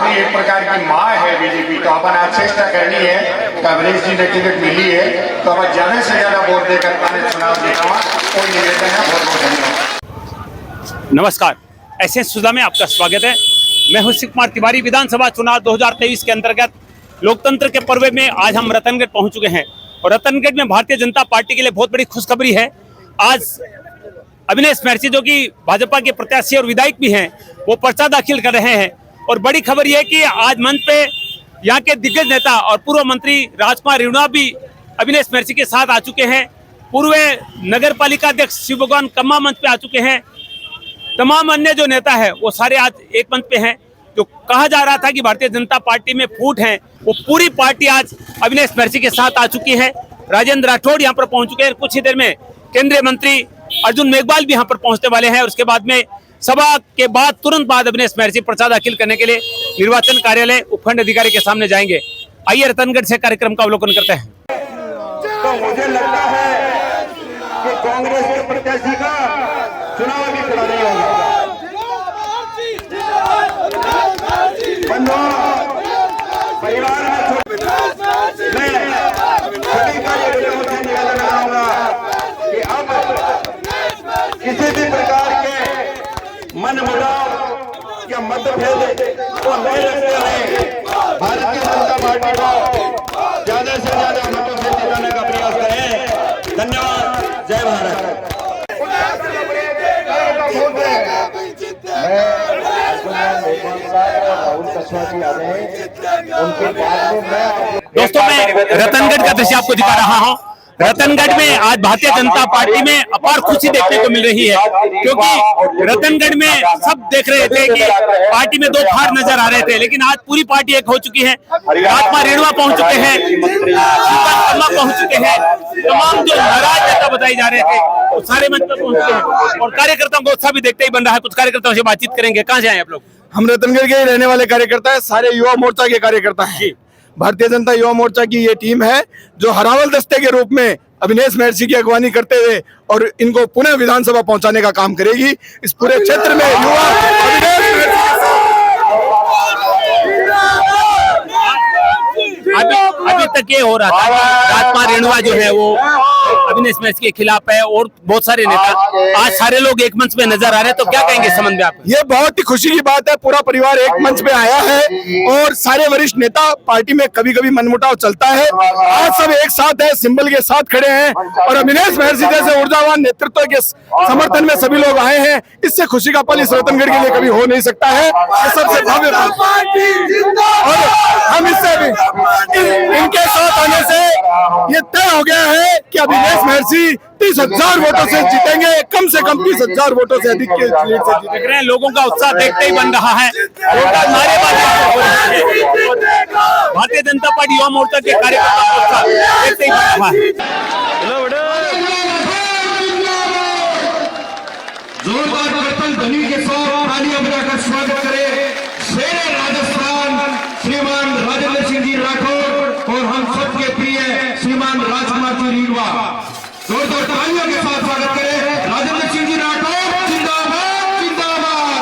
अपनी एक प्रकार की माँ है बीजेपी, तो अपन आज चेष्टा करनी है कि अवनीश जी ने टिकट मिली है तो अब ज्यादा से ज्यादा वोट देकर अपने चुनाव जीतवा। कोई निवेदन है, बहुत बहुत धन्यवाद। नमस्कार, ऐसे सुधा में आपका स्वागत है। मैं हूं शिव कुमार तिवारी। विधानसभा चुनाव 2023 के अंतर्गत लोकतंत्र के पर्व में आज हम रतनगढ़ पहुंच चुके हैं और रतनगढ़ में भारतीय जनता पार्टी के लिए बहुत बड़ी खुशखबरी है। आज अविनेश महर्षि जो कि भाजपा के प्रत्याशी और विधायक भी हैं, वो पर्चा दाखिल कर रहे हैं। और बड़ी खबर यह है कि आज मंच पे यहाँ के दिग्गज नेता और पूर्व मंत्री राजकुमार रिणवा भी अविनेश महर्षि के साथ आ चुके हैं। पूर्व नगर पालिका अध्यक्ष शिव भगवान कम्मा मंच पे आ चुके हैं। तमाम अन्य जो नेता है वो सारे आज एक मंच पे हैं। जो कहा जा रहा था कि भारतीय जनता पार्टी में फूट है, वो पूरी पार्टी आज अविनेश महर्षि के साथ आ चुकी है। राजेंद्र राठौड़ यहाँ पर पहुंच चुके हैं। कुछ ही देर में केंद्रीय मंत्री अर्जुन मेघवाल भी यहाँ पर पहुंचने वाले हैं और उसके बाद में सभा के बाद तुरंत बाद अविनेश महर्षि पर्चा दाखिल करने के लिए निर्वाचन कार्यालय उपखंड अधिकारी के सामने जाएंगे। आइए रतनगढ़ से कार्यक्रम का अवलोकन करते हैं। तो मुझे लगता है कि कांग्रेस के प्रत्याशी का चुनाव भी खड़ा नहीं होगा। बंधुओं, परिवार में सभी का ये निवेदन लगाऊंगा कि अब किसी भी प्रकार के मनमुटाव या मतभेद को नहीं रखते हुए भारतीय जनता पार्टी को ज्यादा से ज्यादा मतों से जिताने का प्रयास करें। धन्यवाद। जय भारत। दोस्तों, मैं रतनगढ़ का दृश्य आपको दिखा रहा हूं। रतनगढ़ में आज भारतीय जनता पार्टी में अपार खुशी देखने को मिल रही है, क्योंकि रतनगढ़ में सब देख रहे थे कि पार्टी में दो फाड़ नजर आ रहे थे, लेकिन आज पूरी पार्टी एक हो चुकी है। राजकुमार रिणवा पहुंच चुके हैं, पहुंच चुके हैं। तमाम जो नाराज नेता बताए जा रहे थे वो सारे मंच पर पहुंच चुके हैं और कार्यकर्ताओं को उत्साह भी देखते ही बन रहा है। कुछ कार्यकर्ताओं से बातचीत करेंगे। कहाँ से आए आप लोग? हम रतनगढ़ के ही रहने वाले कार्यकर्ता है, सारे युवा मोर्चा के कार्यकर्ता हैं। भारतीय जनता युवा मोर्चा की ये टीम है जो हरावल दस्ते के रूप में अविनेश महर्षि की अगवानी करते हुए और इनको पुनः विधानसभा पहुंचाने का काम करेगी। इस पूरे क्षेत्र में युवा अभी तक ये हो रहा था कि राजकुमार रिणवा जो है वो अविनेश महर्षि के खिलाफ है और बहुत सारे नेता, आज सारे लोग एक मंच पे नजर आ रहे हैं। तो क्या कहेंगे इस संबंध में आप? ये बहुत ही खुशी की बात है। पूरा परिवार एक मंच पे आया है और सारे वरिष्ठ नेता, पार्टी में कभी कभी मनमुटाव चलता है, आज सब एक साथ है, सिंबल के साथ खड़े हैं और अविनेश महर्षि जैसे ऊर्जावान नेतृत्व के समर्थन में सभी लोग आए हैं। इससे खुशी का पल इस रतनगढ़ के लिए कभी हो नहीं सकता है। ये सबसे भव्य और हम इससे भी इनके साथ आने से ये तय हो गया है कि अविनेश महर्षि 30,000 वोटों से जीतेंगे, कम से कम 30,000 वोटों से अधिक के लीड से जीतेंगे। लोगों का उत्साह देखते ही बन रहा है। भारतीय जनता पार्टी युवा मोर्चा के कार्यकर्ताओं का उत्साह देखते ही बन रहा है। जोरदार करतल ध्वनि के साथ तालियां बजाकर स्वागत करें शेर राजस्थान श्रीमान राजेंद्र सिंह जी राठौर और हम सबके प्रिय श्रीमान राजकुमार जी रिणवा। जोरदार तालियों के साथ स्वागत करें राजेंद्र सिंह जी राठौर। जिंदाबाद जिंदाबाद।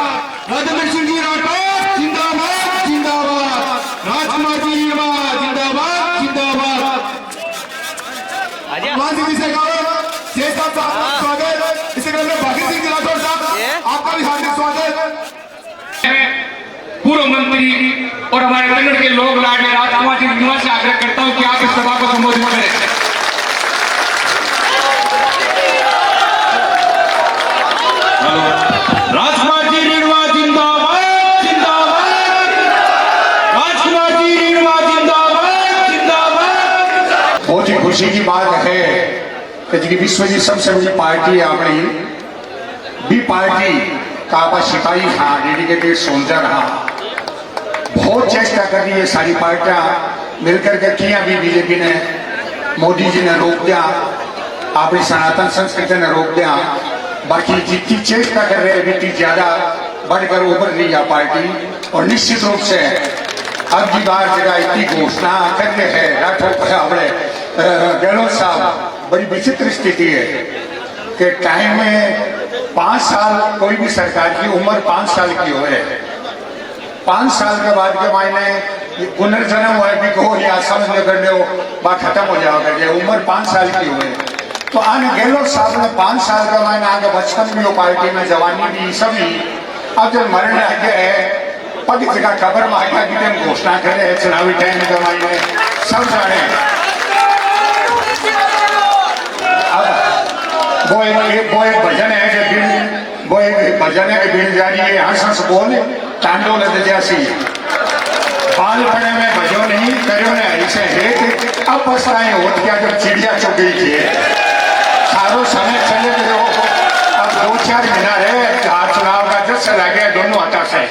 राजेंद्र सिंह जी राठौर जिंदाबाद जिंदाबाद। राजकुमार जी रिणवा जिंदाबाद जिंदाबाद। स्वागत। इसी क्रम में भागीर सिंह जी राठौर साहब, आपका भी हार्दिक स्वागत। पूर्व मंत्री और हमारे रतनगढ़ के लोग लाडले राजकुमार जी रिणवा से आग्रह करता हूं कि आप इस सभा को संबोधित करें। राजकुमार जी रिणवा जिंदाबाद जिंदाबाद। राजकुमार जी रिणवा जिंदाबाद जिंदाबाद। बहुत ही खुशी की बात है कि विश्व की सबसे बड़ी पार्टी अपनी बी पार्टी का आप सिपाही था, डेडिकेटेड सोल्जर रहा। बहुत चेष्टा कर रही है सारी पार्टियां मिलकर के किया भी। बीजेपी ने, मोदी जी ने रोक दिया, अपनी सनातन संस्कृति ने रोक दिया। बाकी जितनी चेष्टा कर रहे हैं जितनी ज्यादा बढ़कर उभर रही है पार्टी। और निश्चित रूप से अब की बार जगह इतनी घोषणा करते हैं राठौर गहलोत साहब, बड़ी विचित्र स्थिति है कि टाइम में 5 साल कोई भी सरकार की उम्र 5 साल की हो है 5 साल के बाद के मायने ये पुनर्जन्म हुआ कि को या समझ कर लो बात खत्म हो जाओगे। ये उम्र 5 साल की हुई तो आने गहलोत साहब ने 5 साल का मायने आगे बचपन भी हो, पार्टी में जवानी भी सभी, अब जब मरने आगे है पग जगह खबर में आगे की टाइम घोषणा करे चुनावी टाइम के मायने सब जाने। अब वो एक भजन है कि वो एक भजन है कि बिन जारी है हंस हंस बोल तांडो लद जैसी बालपने में भजो नहीं करो ने ऐसे हेत अब पछताए होत क्या जब चिड़िया चुग गई थी। सारो समय चले गए अब 2-4 महीना है चुनाव का जस लगे दोनों हटा से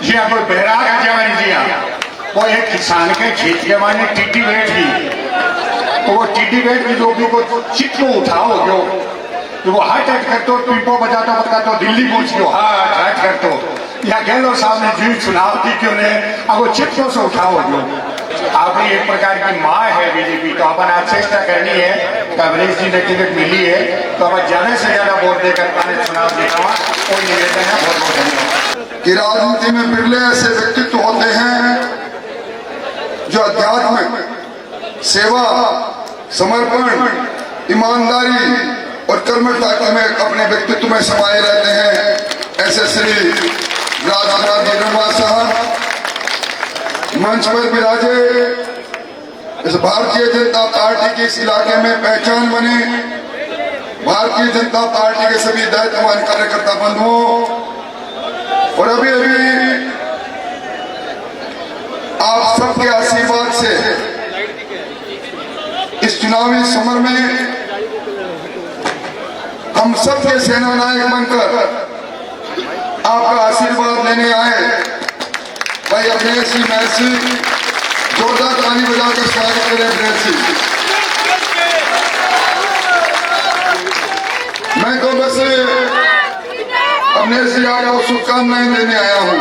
ये कोई बैराग है जवानी जी। वो एक किसान के खेत के माने टिड्डी बैठ गई तो वो टिड्डी बैठ गई लोगों को चित्रो उठाओ जो तो वो हाथ हट कर तो पीपो बजाता तो दिल्ली पहुंच गयो हाथ हट कर तो या गहलोत साहब ने जीव चुनाव की क्यों ने अब वो चित्रों से उठाओ जो आपने एक प्रकार की माँ है बीजेपी तो अपन आज चेष्टा करनी है कमलेश जी ने टिकट मिली है तो अब ज्यादा से ज्यादा वोट देकर पाने चुनाव जीतना कोई निवेदन है। बहुत बहुत धन्यवाद। कि राजनीति में बिरले ऐसे व्यक्तित्व होते हैं जो अध्यात्म, सेवा, समर्पण, ईमानदारी और कर्मठता में अपने व्यक्तित्व में समाये रहते हैं। ऐसे श्री राजकुमार जी रणवा साहब मंच पर विराजे, इस भारतीय जनता पार्टी के इस इलाके में पहचान बने, भारतीय जनता पार्टी के सभी दायित्ववान कार्यकर्ता बंधुओं और अभी आप सबके आशीर्वाद से इस चुनावी समर में हम सबके सेना नायक बनकर आपका आशीर्वाद लेने आए। भाई अखिलेश जी महर्षि जोरदार ताली बजाकर स्वागत करें। अखिलेश जी मैं तो बस अखिलेश जी आपको शुभकामनाएं देने आया हूं।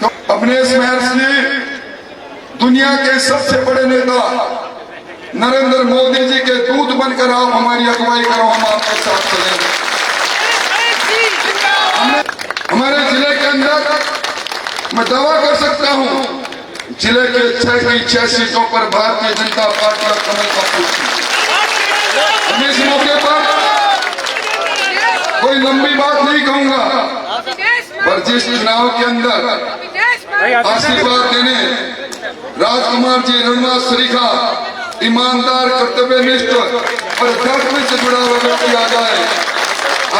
तो अखिलेश महर्षि दुनिया के सबसे बड़े नेता नरेंद्र मोदी जी के दूत बनकर आप हमारी अगुवाई करो, हम आपके साथ चलेंगे। हमारे जिले के अंदर मैं दावा कर सकता हूं जिले के 6 सीटों पर भारतीय जनता पार्टी और कमल का फूल। इस मौके पर कोई लंबी बात नहीं कहूंगा पर जिस चुनाव के अंदर आशीर्वाद देने राजकुमार जी रणवा सरीखा ईमानदार, कर्तव्यनिष्ठ और अध्यात्म से जुड़ा हुआ व्यक्ति आ जाए।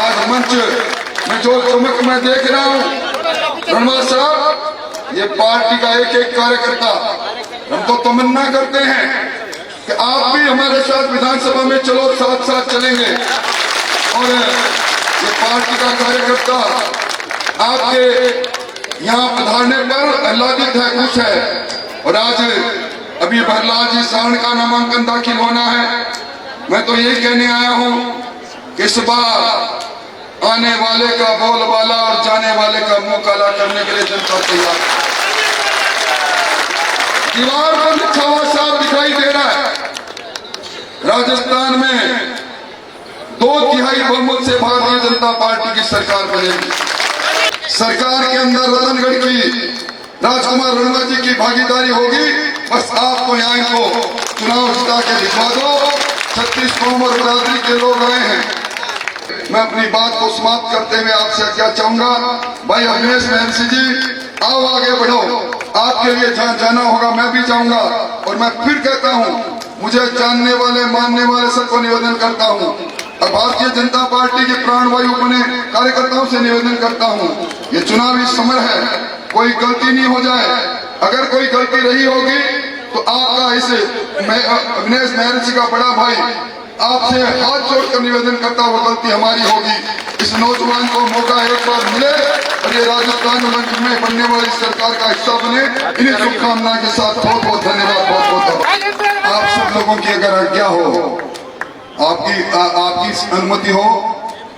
आज मंच में जो चमक मैं देख रहा हूँ रणवा साहब, ये पार्टी का एक एक कार्यकर्ता हम तो तमन्ना करते हैं कि आप भी हमारे साथ विधानसभा में चलो, साथ साथ चलेंगे। और ये पार्टी का कार्यकर्ता आपके यहाँ पधारने पर आह्लादित है, खुश है। और आज अभी प्रहलाद जी सावण का नामांकन दाखिल होना है। मैं तो यही कहने आया हूं कि इस बार आने वाले का बोलबाला और जाने वाले का मुंह काला करने के लिए जनता तैयार। दीवार पर लिखा हुआ साफ दिखाई दे रहा है, राजस्थान में 2/3 बहुमत से भारतीय जनता पार्टी की सरकार बनेगी। सरकार के अंदर रतनगढ़ की राजकुमार रणवा जी की भागीदारी होगी। बस आपको यहाँ इनको चुनाव जिता के दिखा दो। 36 कौम और बिरादरी के लोग आए हैं। मैं अपनी बात को समाप्त करते हुए आपसे क्या चाहूंगा, भाई अखिलेश महर्षि जी आओ आगे बढ़ो, आपके लिए जहाँ जाना होगा मैं भी जाऊंगा। और मैं फिर कहता हूँ, मुझे जानने वाले मानने वाले सबको निवेदन करता हूँ और भारतीय जनता पार्टी के प्राणवायु बने कार्यकर्ताओं से निवेदन करता हूँ, ये चुनावी समर है, कोई गलती नहीं हो जाए। अगर कोई गलती रही होगी तो आपका इसे अखिलेश महर्षि का बड़ा भाई आपसे हाथ जोड़कर निवेदन करता हुआ गलती हमारी होगी। इस नौजवान को मौका एक बार मिले और ये राजस्थान में बनने वाली सरकार का हिस्सा बने। इन्हीं शुभकामना के साथ बहुत बहुत धन्यवाद, बहुत बहुत आप सब लोगों की अगर आज्ञा हो, आपकी अनुमति हो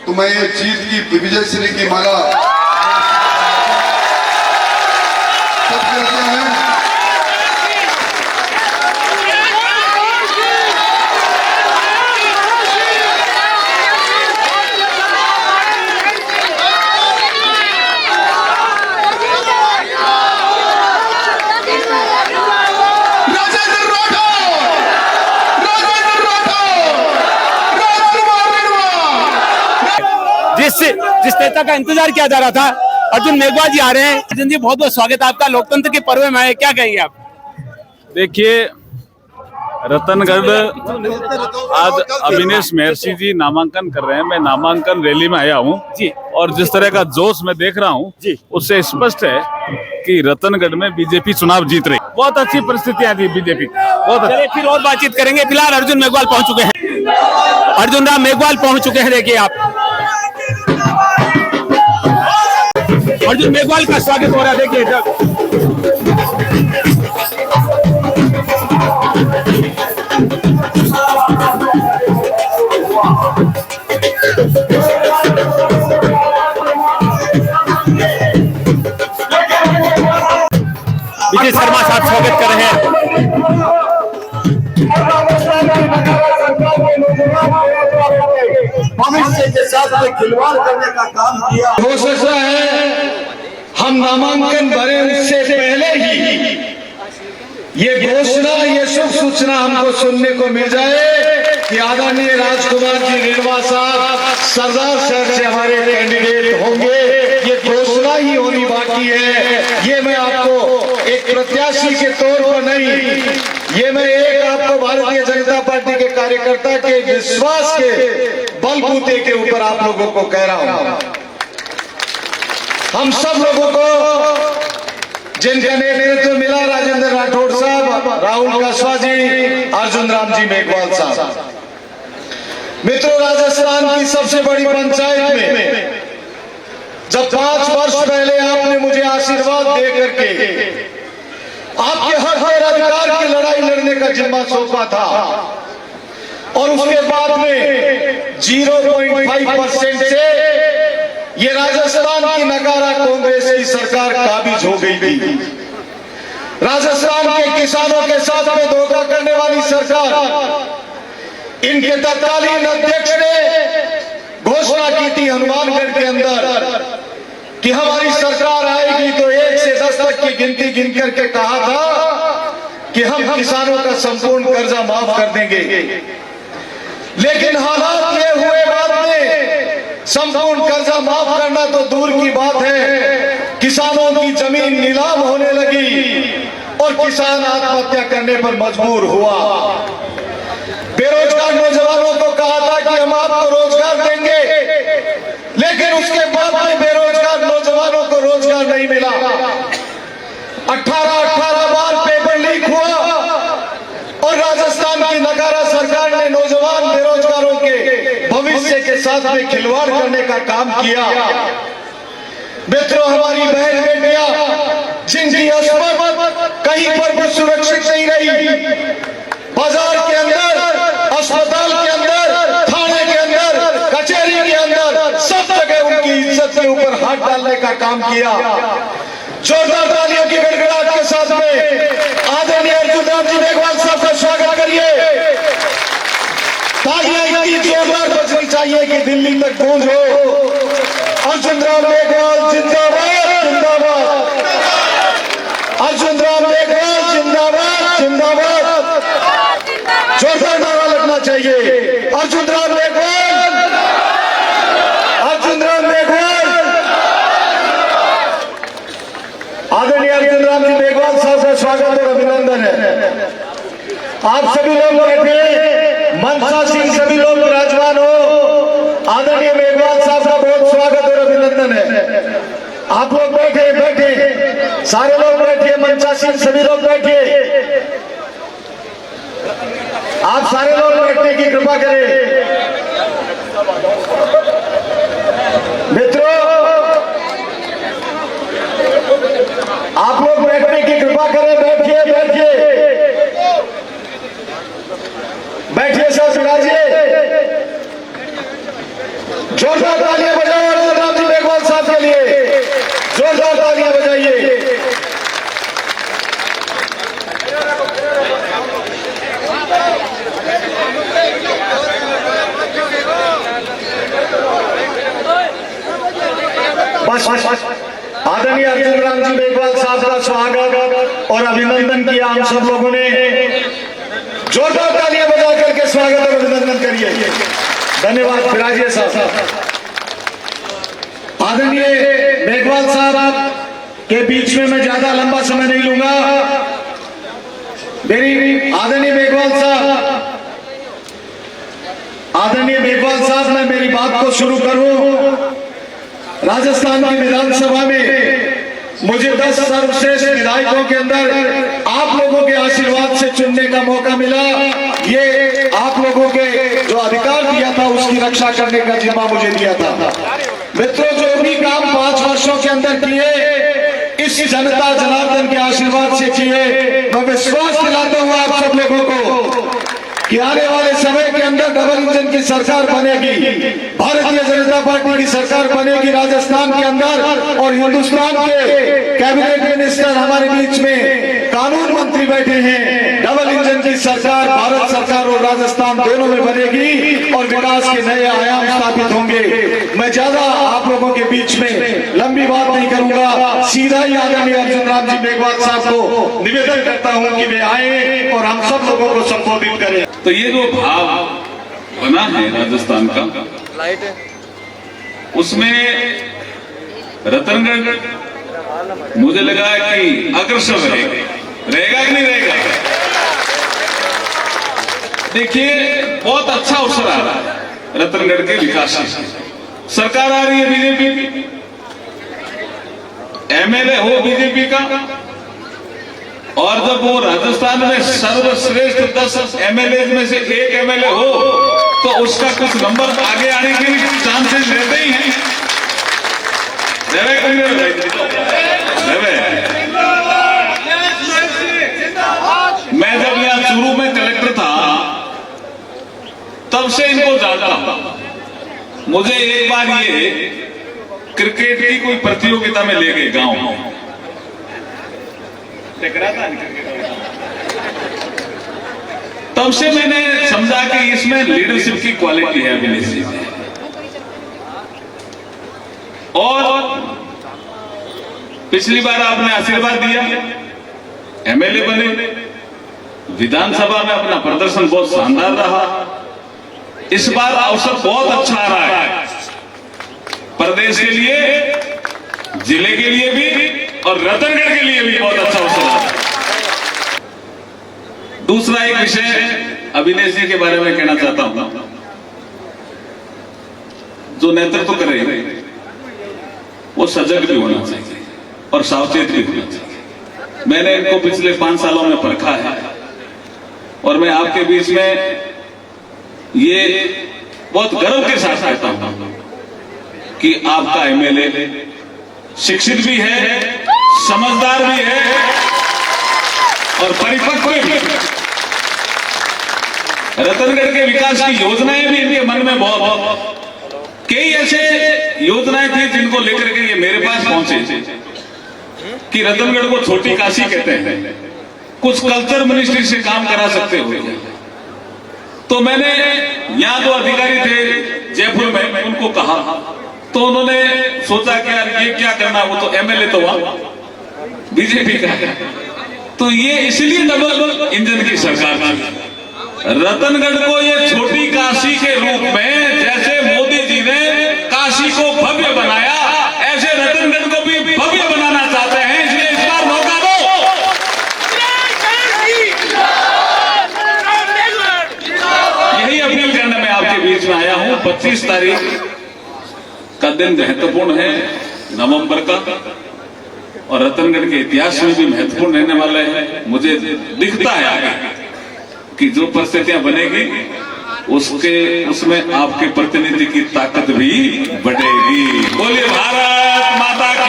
तो मैं ये जीत की विजय श्री की माला सब कहते हैं। जिस नेता का इंतजार किया जा रहा था, अर्जुन मेघवाल जी आ रहे हैं। अर्जुन जी, बहुत बहुत स्वागत है आपका। लोकतंत्र के पर्व में आए, क्या कहेंगे आप? देखिए, रतनगढ़ आज अविनेश महर्षि जी नामांकन कर रहे हैं। मैं नामांकन रैली में आया हूँ जी। और जिस तरह का जोश मैं देख रहा हूँ जी। उससे स्पष्ट है कि रतनगढ़ में बीजेपी चुनाव जीत रही। बहुत अच्छी परिस्थितियां थी बीजेपी, बहुत अच्छी। चलिए फिर और बातचीत करेंगे। फिलहाल अर्जुन मेघवाल पहुंच चुके हैं। अर्जुन राम मेघवाल पहुंच चुके हैं। देखिए आप, अर्जुन मेघवाल का स्वागत हो रहा है। देखिए विजय शर्मा साहब स्वागत कर रहे हैं। भविष्य के साथ में खिलवाड़ करने का काम किया। हो सकता है हम नामांकन भरे उससे पहले ही ये घोषणा, ये शुभ सूचना हमको सुनने को मिल जाए कि आदरणीय राजकुमार जी रिणवा साहब सरदार शहर से हमारे कैंडिडेट होंगे। ये घोषणा ही होनी बाकी है। ये मैं आपको एक प्रत्याशी के तौर पर नहीं, ये मैं एक आपको भारतीय जनता पार्टी के कार्यकर्ता के विश्वास के बलबूते के ऊपर आप लोगों को कह रहा हूं। हम सब लोगों को जिनका नेतृत्व मिला, राजेंद्र राठौड़ साहब, राहुल कासवा जी, अर्जुन राम जी मेघवाल साहब। मित्रों, राजस्थान की सबसे बड़ी पंचायत में जब 5 वर्ष पहले आपने मुझे आशीर्वाद दे करके आपके हक और अधिकार की लड़ाई लड़ने का जिम्मा सौंपा था और उसके बाद में 0.5% से ये राजस्थान की नकारा कांग्रेस की सरकार काबिज हो गई थी। राजस्थान के किसानों के साथ में धोखा करने वाली सरकार, इनके तत्कालीन अध्यक्ष ने घोषणा की थी हनुमानगढ़ के अंदर कि हमारी सरकार आएगी तो 1 से 10 तक की गिनती गिन करके कहा था कि हम किसानों का संपूर्ण कर्जा माफ कर देंगे। लेकिन हालात ये हुए बाद में संपूर्ण कर्जा माफ करना तो दूर की बात है, किसानों की जमीन नीलाम होने लगी और किसान आत्महत्या करने पर मजबूर हुआ। बेरोजगार नौजवानों को कहा था कि हम आपको रोजगार देंगे, लेकिन उसके बाद में बेरोजगार नौजवानों को रोजगार नहीं मिला। 18 बार पेपर लीक हुआ और राजस्थान की नकारा सरकार ने नौजवान बेरोजगारों के भविष्य के साथ में खिलवाड़ करने का काम किया। मित्रों, हमारी बहन बेटियां जिनकी अस्पताल कहीं पर भी सुरक्षित नहीं रही, बाजार के अंदर, अस्पताल के अंदर, थाने के अंदर, कचहरी के अंदर, सब जगह उनकी इज्जत के ऊपर हाथ डालने का काम किया। जोरदार तालियों की गड़गड़ाहट के साथ में आदरणीय अर्जुन राम जी मेघवाल साहब का स्वागत करिए। तालियां इतनी जोरदार बजनी चाहिए कि दिल्ली तक गूंज हो। अर्जुन राम मेघवाल जिंदाबाद, जिंदाबाद। अर्जुन राम मेघवाल जिंदाबाद, जिंदाबाद। जोरदार नारा लगना चाहिए। अर्जुन राम मेघवाल, अर्जुन राम मेघवाल। आदरणीय अर्जुन राम जी मेघवाल साहब का स्वागत और अभिनंदन है। आप सभी लोग बैठे, मनसा सिंह सभी लोग विराजमान हो। आदरणीय मेघवाल साहब का बहुत स्वागत और अभिनंदन है। आप लोग बैठे, बैठे, सारे लोग बैठे, मनसा सिंह सभी लोग बैठे। आप सारे लोग बैठने की कृपा करें। मित्रों, आप लोग बैठने की कृपा करें। बैठिए, बैठिए, बैठिए, सब विराजिए। जोरदार तालियां बजाओ अर्जुन राम जी मेघवाल साहब के लिए। जोरदार तालियां बजाइए। बस आदरणीय अर्जुन राम जी मेघवाल साहब का स्वागत और अभिनंदन किया हम सब लोगों ने। जोरदार तालियां बजा करके स्वागत और अभिनंदन करिए। धन्यवाद। विराजिए साहब। आदरणीय मेघवाल साहब के बीच में मैं ज्यादा लंबा समय नहीं लूंगा। मेरी आदरणीय मेघवाल साहब मैं मेरी बात को शुरू करूं। राजस्थान की विधानसभा में मुझे 10 सर्वश्रेष्ठ विधायकों के अंदर आप लोगों के आशीर्वाद से चुनने का मौका मिला। ये आप लोगों के जो अधिकार दिया था उसकी रक्षा करने का जिम्मा मुझे दिया था। मित्रों, जो भी काम 5 वर्षों के अंदर किए इस जनता जनार्दन के आशीर्वाद से किए, मैं विश्वास दिलाता हूं आप सब लोगों को कि आने वाले समय के अंदर डबल इंजन की सरकार बनेगी, भारतीय जनता पार्टी की सरकार बनेगी राजस्थान के अंदर, और हिंदुस्तान के कैबिनेट मिनिस्टर हमारे बीच में कानून मंत्री बैठे हैं। डबल इंजन की सरकार भारत सरकार और राजस्थान दोनों में बनेगी और विकास के नए आयाम स्थापित होंगे। मैं ज्यादा आप लोगों के बीच में लंबी बात नहीं करूंगा, सीधा ही आदरणीय अर्जुन राम जी मेघवाल साहब को निवेदन करता हूं कि वे आए और हम सब लोगों को संबोधित करें। तो ये जो भाव बना है राजस्थान का, उसमें रतनगढ़ मुझे लगा कि अग्रसर रहेगा कि नहीं रहेगा। देखिए, बहुत अच्छा अवसर आ रहा है रतनगढ़ के विकास से। सरकार आ रही है बीजेपी की, एमएलए हो बीजेपी का, और जब वो राजस्थान में सर्वश्रेष्ठ 10 एमएलए में से एक एमएलए हो तो उसका कुछ नंबर आगे आने के चांसेस रहते ही हैं। मैं जब यहाँ चूरू में कलेक्टर था तब से इनको जानता हूं। मुझे एक बार ये क्रिकेट की कोई प्रतियोगिता में ले गए गांव में, तब से मैंने समझा कि इसमें लीडरशिप की क्वालिटी है अभिनेश जी में। और पिछली बार आपने आशीर्वाद दिया, एमएलए बने, विधानसभा में अपना प्रदर्शन बहुत शानदार रहा। इस बार अवसर बहुत अच्छा आ रहा है प्रदेश के लिए, जिले के लिए भी और रतनगढ़ के लिए भी बहुत अच्छा अवसर आ रहा है। दूसरा एक विषय अभिनेश जी के बारे में कहना चाहता हूं। जो नेतृत्व कर रहे हैं वो सजग भी होना चाहिए और सावचेत भी होना चाहिए। मैंने इनको पिछले 5 सालों में परखा है और मैं आपके बीच में ये बहुत गर्व के साथ कहता हूं कि आपका एमएलए शिक्षित भी है, समझदार भी है और परिपक्व भी। रतनगढ़ के विकास की योजनाएं भी इनके मन में बहुत कई ऐसे योजनाएं थी जिनको लेकर के ये मेरे पास पहुंचे कि रतनगढ़ को छोटी काशी कहते हैं, कुछ कल्चर मिनिस्ट्री से काम करा सकते हो। तो मैंने यहाँ जो अधिकारी थे जयपुर में उनको कहा, तो उन्होंने सोचा कि यार ये क्या करना, वो तो एमएलए तो वहां बीजेपी का है, तो ये इसलिए डबल इंजन की सरकार थी। रतनगढ़ को ये छोटी काशी के रूप में जैसे मोदी जी ने काशी को भव्य बनाया, ऐसे रतनगढ़ को भी भव्य बनाना चाहते हैं। इसलिए इस बार मौका दो। यही अपील करने में आपके बीच में आया हूं। 25 तारीख का दिन महत्वपूर्ण है, नवंबर का, और रतनगढ़ के इतिहास में भी महत्वपूर्ण रहने वाला है। मुझे दिखता है आगे कि जो परिस्थितियां बनेगी उसमें आपके प्रतिनिधि की ताकत भी बढ़ेगी। बोलिए भारत माता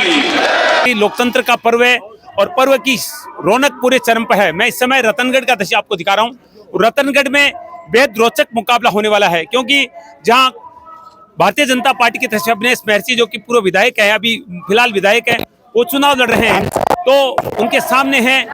की। लोकतंत्र का पर्व है और पर्व की रौनक पूरे चरम पर है। मैं इस समय रतनगढ़ का दृश्य आपको दिखा रहा हूं। रतनगढ़ में बेहद रोचक मुकाबला होने वाला है, क्योंकि जहां भारतीय जनता पार्टी के तरफ से अभिनेश महर्षि जो कि पूर्व विधायक है, अभी फिलहाल विधायक है, वो चुनाव लड़ रहे हैं, तो उनके सामने है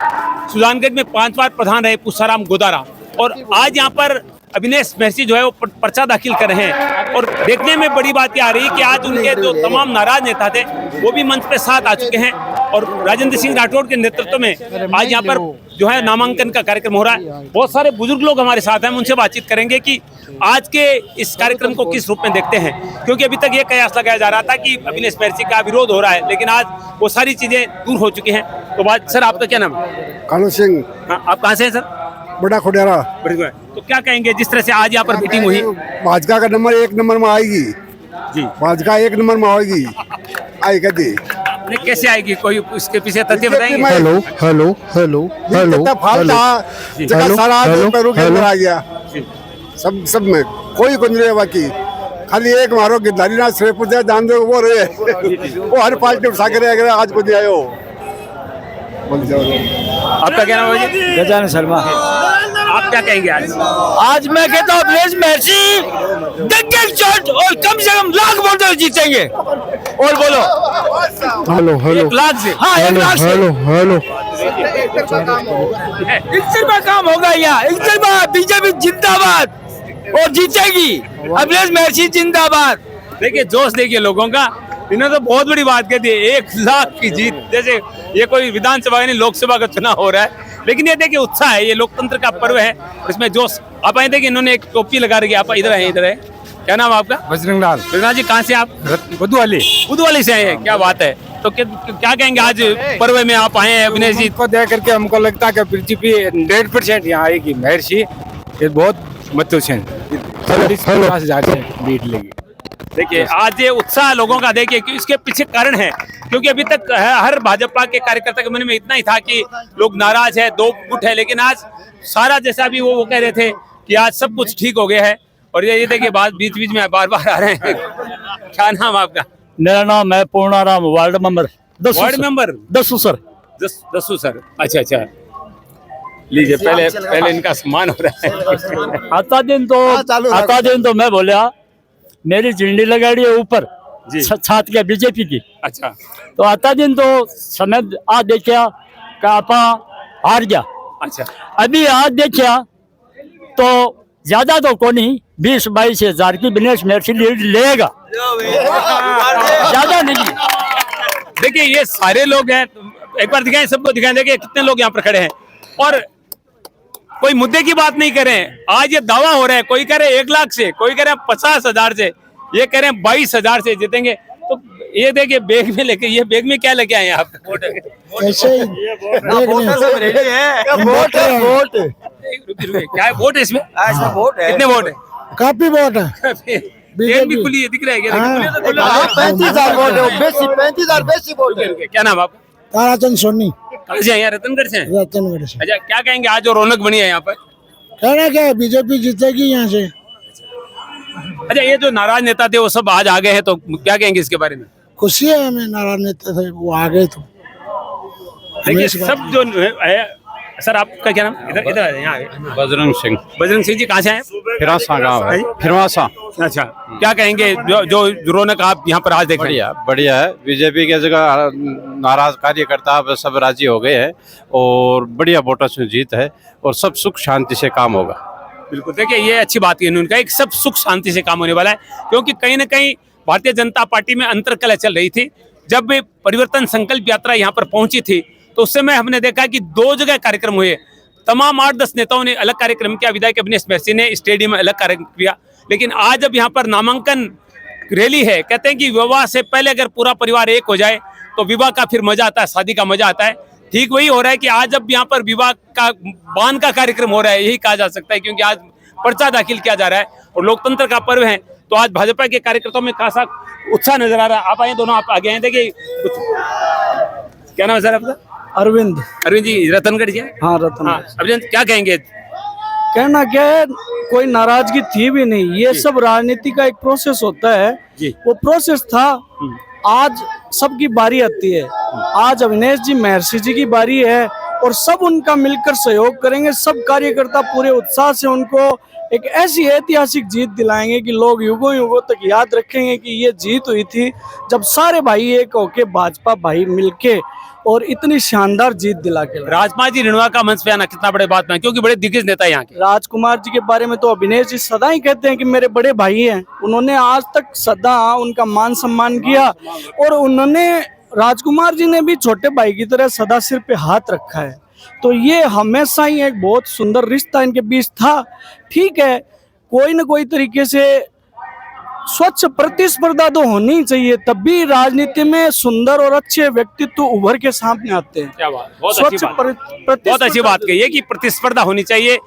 सुजानगढ़ में 5 बार प्रधान रहे पुष्पाराम गोदारा, और आज यहाँ पर अभिनेश महर्षि जो है वो पर्चा दाखिल कर रहे हैं। और देखने में बड़ी बात ये आ रही है कि आज उनके जो तमाम नाराज नेता थे वो भी मंच पे साथ आ चुके हैं। और राजेंद्र सिंह राठौड़ के नेतृत्व में आज यहाँ पर जो है नामांकन का कार्यक्रम हो रहा है। बहुत सारे बुजुर्ग लोग हमारे साथ हैं, हम उनसे बातचीत करेंगे कि आज के इस कार्यक्रम को किस रूप में देखते हैं, क्योंकि अभी तक ये कयास लगाया जा रहा था कि अविनेश महर्षि का विरोध हो रहा है, लेकिन आज वो सारी चीजें दूर हो चुकी हैं। तो बात सर, आपका क्या नाम है? कानू सिंह, हाँ, आप कहाँ से हैं सर? बड़ा खुडेरा। तो क्या कहेंगे जिस तरह से आज यहाँ पर मीटिंग हुई? भाजपा का नंबर 1 नंबर में आएगी जी, भाजपा 1 नंबर में आएगी, आएगा जी। नहीं, कैसे आएगी? कोई इसके पीछे तथ्य बताएंगे? हेलो हेलो हेलो हेलो सारा आ गया, सब में कोई कुछ नहीं है बाकी, खाली एक मारो गिरधारी नाथ श्रेयपुर जान दो वो रहे वो हर पार्टी उठा के रहेगा, आज कुछ नहीं आयो। आपका क्या नाम है जी? गजानन शर्मा। आप क्या कहेंगे आज? आज मैं कहता हूँ अविनेश महर्षि दंगल चोट और कम से कम लाख वोट जीतेंगे। और बोलो हेलो हेलो 1 लाख से? हाँ, 1 लाख से हेलो हेलो एक तरफा काम होगा यहाँ, एक तरफा बीजेपी जिंदाबाद और जीतेगी, अविनेश महर्षि जिंदाबाद। देखिए जोश देखिए लोगों का, इन्होंने तो बहुत बड़ी बात कह दी, 1 लाख की जीत, जैसे ये कोई विधानसभा नहीं लोकसभा का चुनाव हो रहा है। लेकिन ये देखिए उत्साह है, ये लोकतंत्र का पर्व है, इसमें जोश। आप आए देखिए, इन्होंने एक टोपी लगा रखी है। आप इधर है, इधर है, क्या नाम है आपका? बजरंग लाल। बजरंग जी, कहाँ से आप? बुधवाली से आए हैं, क्या बात है। तो क्या कहेंगे आज पर्व में आप आए हैं अविनेश जी को देख करके? हमको लगता है कि बीजेपी 100% यहाँ आएगी, महर्षि ये बहुत मतों से 50,000 बीट लेगी। देखिए आज ये उत्साह लोगों का, देखिए कि इसके पीछे कारण है, क्योंकि अभी तक हर भाजपा के कार्यकर्ता के मन में इतना ही था कि लोग नाराज है, 2 गुट है, लेकिन आज सारा जैसा अभी वो कह रहे थे कि आज सब कुछ ठीक हो गया है। और ये देखिए बात बीच बीच में बार बार आ रहे हैं। क्या नाम आपका? मेरा नाम है पूर्णाराम, वार्ड मेंबर 10 दसू सर। दसू सर, अच्छा अच्छा, लीजिए पहले इनका सम्मान हो रहा है। आता दिन तो मैं बोलिया मेरी झंडी लगाड़ी है ऊपर छात के बीजेपी की। अच्छा, तो आता दिन तो समय आज देखा कि आपा हार गया। अच्छा, अभी आज देखा तो ज्यादा तो को नहीं, 20-22 हजार की अविनेश महर्षि लीड लेगा, ज्यादा नहीं। देखिए ये सारे लोग हैं, एक बार दिखाएं, सबको दिखाएं, देखिए कितने लोग यहाँ पर खड़े हैं और कोई मुद्दे की बात नहीं करें। आज ये दावा हो रहा है, कोई कह रहे 1 लाख से, कोई कह रहे 50,000 से, ये कह रहे हैं 22,000 से जीतेंगे। तो ये देखिए बैग में लेके, ये बैग में क्या लेके आए हैं आप? ऐसे ही क्या है? वोट है इसमें? वोट है। कितने वोट है? काफी वोट है, ट्रेन भी खुली है, दिख रहा है क्या? 35,000 वोट है, 35,000 वोट है। क्या नाम आपका? ताराचंद सोनी, कहाँ से हैं? यहाँ रतनगढ़ से हैं? रतनगढ़ से। अच्छा, क्या कहेंगे आज जो रौनक बनी है यहाँ पर? कहना क्या है, बीजेपी जीतेगी यहाँ से। अच्छा, ये जो नाराज नेता थे वो सब आज आ गए हैं, तो क्या कहेंगे इसके बारे में? खुशी है हमें, नाराज नेता थे वो आ गए। तो देखिए सब जो है, सर आपका क्या नाम? इधर आ जाइए, यहाँ आइए। बजरंग सिंह जी, कहाँ से आए? फिरवासा गाँव है, फिरवासा। अच्छा, क्या कहेंगे जो रौनक आप यहाँ पर आज देख रहे हैं? बढ़िया है, बीजेपी की जगह नाराज कार्यकर्ता अब सब राजी हो गए हैं और बढ़िया वोटों से जीत है और सब सुख शांति से काम होगा। बिल्कुल, देखिए ये अच्छी बात है उनका, एक सब सुख शांति से काम होने वाला है, क्योंकि कहीं ना कहीं भारतीय जनता पार्टी में अंतर्कलह चल रही थी। जब परिवर्तन संकल्प यात्रा यहाँ पर पहुंची थी तो उस समय हमने देखा कि 2 जगह कार्यक्रम हुए, तमाम 8-10 नेताओं ने अलग कार्यक्रम किया, विधायक अविनेश महर्षि ने स्टेडियम में अलग कार्यक्रम किया। लेकिन आज जब यहाँ पर नामांकन रैली है, कहते हैं कि विवाह से पहले अगर पूरा परिवार एक हो जाए तो विवाह का फिर मजा आता है, शादी का मजा आता है। ठीक वही हो रहा है कि आज जब यहाँ पर विवाह का बान का कार्यक्रम हो रहा है, यही कहा जा सकता है, क्योंकि आज पर्चा दाखिल किया जा रहा है और लोकतंत्र का पर्व है। तो आज भाजपा के कार्यकर्ताओं में खासा उत्साह नजर आ रहा है। आप आए, दोनों आप आगे हैं। देखिए क्या नाम है सर आपका? अरविंद जी, रतनगढ़ जी? हाँ, रतन। अरविंद, क्या कहेंगे? कहना क्या है, कोई नाराजगी थी भी नहीं, ये सब राजनीति का एक प्रोसेस होता है जी। वो प्रोसेस था। आज सबकी बारी आती है, आज अविनेश जी महर्षि जी की बारी है और सब उनका मिलकर सहयोग करेंगे। सब कार्यकर्ता पूरे उत्साह से उनको एक ऐसी ऐतिहासिक जीत दिलाएंगे कि लोग युगों युगों तक याद रखेंगे कि ये जीत हुई थी जब सारे भाई एक होके, भाजपा भाई मिलके और इतनी शानदार जीत दिला के। राजकुमार जी रिणवा का मंच पे आना कितना बड़े बात में, क्योंकि बड़े दिग्गज नेता यहाँ के। राजकुमार जी के बारे में तो अविनेश जी सदा ही कहते हैं कि मेरे बड़े भाई हैं। उन्होंने आज तक सदा उनका मान सम्मान किया और उन्होंने राजकुमार जी ने भी छोटे भाई की तरह सदा सिर पे हाथ रखा है, तो ये हमेशा ही एक बहुत सुंदर रिश्ता इनके बीच था। ठीक है, कोई न कोई तरीके से स्वच्छ प्रतिस्पर्धा तो होनी चाहिए, तब भी राजनीति में सुंदर और अच्छे व्यक्तित्व उभर के सामने आते हैं। क्या बात, बहुत अच्छी बात कही है कि प्रतिस्पर्धा होनी चाहिए।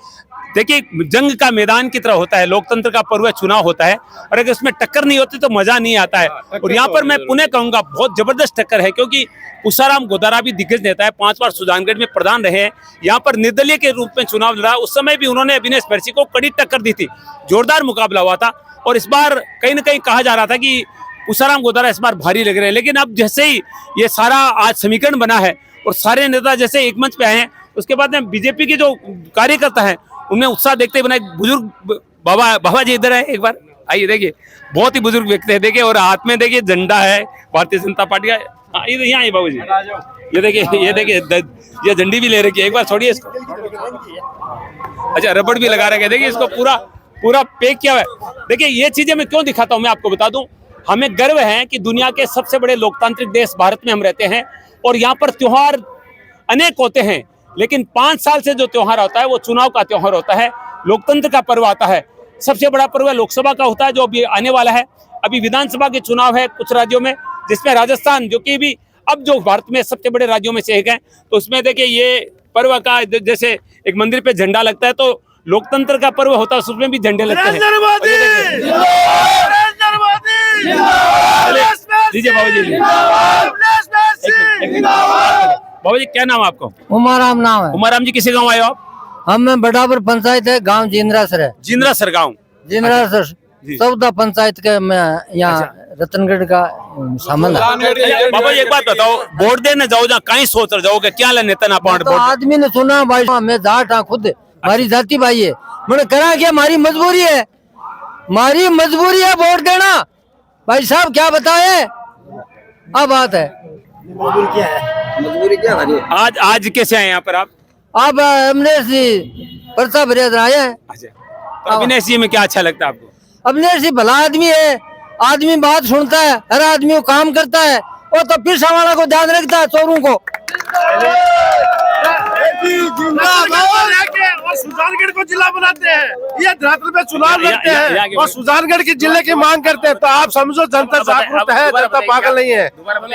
देखिए, जंग का मैदान की तरह होता है, लोकतंत्र का पर्व चुनाव होता है, और अगर इसमें टक्कर नहीं होती तो मजा नहीं आता है। और यहाँ पर मैं पुनः कहूंगा बहुत जबरदस्त टक्कर है, क्योंकि पूसाराम गोदारा भी दिग्गज नेता है, 5 बार सुजानगढ़ में प्रधान रहे हैं, यहाँ पर निर्दलीय के रूप में चुनाव लड़ा। उस समय भी उन्होंने अविनेश महर्षि को कड़ी टक्कर दी थी, जोरदार मुकाबला हुआ था। और इस बार कहीं ना कहीं कहा जा रहा था कि पूसाराम गोदारा इस बार भारी लग रहे हैं, लेकिन अब जैसे ही ये सारा आज समीकरण बना है और सारे नेता जैसे एक मंच पे आए हैं, उसके बाद में बीजेपी के जो कार्यकर्ता हैं उनमें उत्साह देखते बना। बुजुर्ग बाबा जी इधर है, एक बार आइए, देखिए बहुत ही बुजुर्ग व्यक्ति है, देखिए, और हाथ में देखिए झंडा है भारतीय जनता पार्टी का। यहाँ आइए बाबू जी, ये देखिए ये झंडी भी ले रखी है, एक बार छोड़िए इसको। अच्छा, रबड़ भी लगा रखे, देखिए इसको पूरा पैक किया हुआ है। देखिए, ये चीजें मैं क्यों दिखाता हूँ, मैं आपको बता दूं। हमें गर्व है कि दुनिया के सबसे बड़े लोकतांत्रिक देश भारत में हम रहते हैं, और यहाँ पर त्योहार अनेक होते हैं, लेकिन 5 साल से जो त्योहार होता है वो चुनाव का त्योहार होता है, लोकतंत्र का पर्व आता है। सबसे बड़ा पर्व लोकसभा का होता है, जो अभी आने वाला है। अभी विधानसभा के चुनाव है कुछ राज्यों में, जिसमें राजस्थान, जो कि भी अब जो भारत में सबसे बड़े राज्यों में से एक है, तो उसमें देखिए ये पर्व का जैसे एक मंदिर पे झंडा लगता है, तो लोकतंत्र का पर्व होता है, उसमें भी झंडे लगते हैं। लीजिए बाबू जी, बाबू जी क्या नाम है आपको? उमाराम नाम है। उमाराम जी, किसी गाँव आए हो आप? हम बड़ाबर पंचायत है, गांव जिंद्रासर है। जिंद्रासर गाँव, जिंद्रासर चौदह पंचायत के मैं यहाँ रतनगढ़ का शामिल है। बाबा जी एक बात बताओ, वोट देने जाओ जहाँ कहीं सोच रहे जाओगे क्या नेता ना पाउंड तो आदमी ने सुना भाई, मैं जाट हाँ खुद, हमारी जाति भाई है, मैंने करा क्या, हमारी मजबूरी है, वोट देना। भाई साहब क्या बताए, अब बात है मजबूरी क्या है। आज कैसे आए यहाँ पर आप? अब अविनेश जी पर्चा भरे आए हैं। अच्छा, तो अविनेश जी में क्या अच्छा लगता है आपको? अविनेश जी भला आदमी है, आदमी बात सुनता है, हर आदमी को काम करता है, और तो पिरसा वाला को ध्यान रखता है, चोरों को। और सुजानगढ़ को जिला बनाते हैं, ये धरातल पे चुनाव लड़ते हैं और सुजानगढ़ के जिले की मांग करते हैं, तो आप समझो जनता जागरूक है, जनता पागल नहीं है।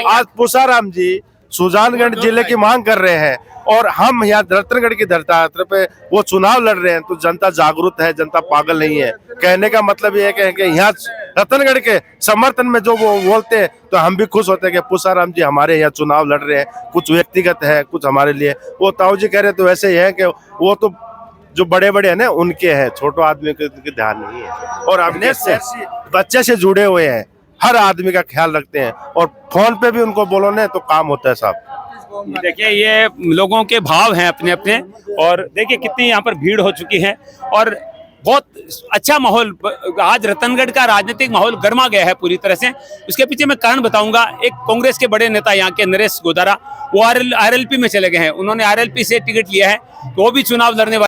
आज पूसाराम जी सुजानगढ़ जिले की मांग कर रहे हैं और हम यहाँ रतनगढ़ की धरातल पे वो चुनाव लड़ रहे हैं, तो जनता जागरूक है, जनता पागल नहीं है। कहने का मतलब ये है कि यहाँ रतनगढ़ के समर्थन में जो वो बोलते हैं, तो हम भी खुश होते हैं कि पूसाराम जी हमारे यहाँ चुनाव लड़ रहे हैं, कुछ व्यक्तिगत है, कुछ हमारे लिए। वो ताऊ जी कह रहे तो वैसे ही है कि वो तो जो बड़े बड़े है ना उनके हैं, छोटो आदमी के ध्यान नहीं है। और अविनेश से बच्चे से जुड़े हुए हैं, हर आदमी का ख्याल रखते हैं, और फोन पे भी उनको बोलो ना तो काम होता है साहब। देखिए, ये लोगों के भाव हैं अपने अपने, और देखिए कितनी यहाँ पर भीड़ हो चुकी है, और बहुत अच्छा माहौल। आज रतनगढ़ का राजनीतिक माहौल गर्मा गया है पूरी तरह से। उसके पीछे मैं कारण बताऊंगा। एक कांग्रेस के बड़े नेता यहाँ के नरेश गोदारा, वो आरएलपी में चले गए हैं, उन्होंने आरएलपी से टिकट लिया है, तो वो भी चुनाव लड़ने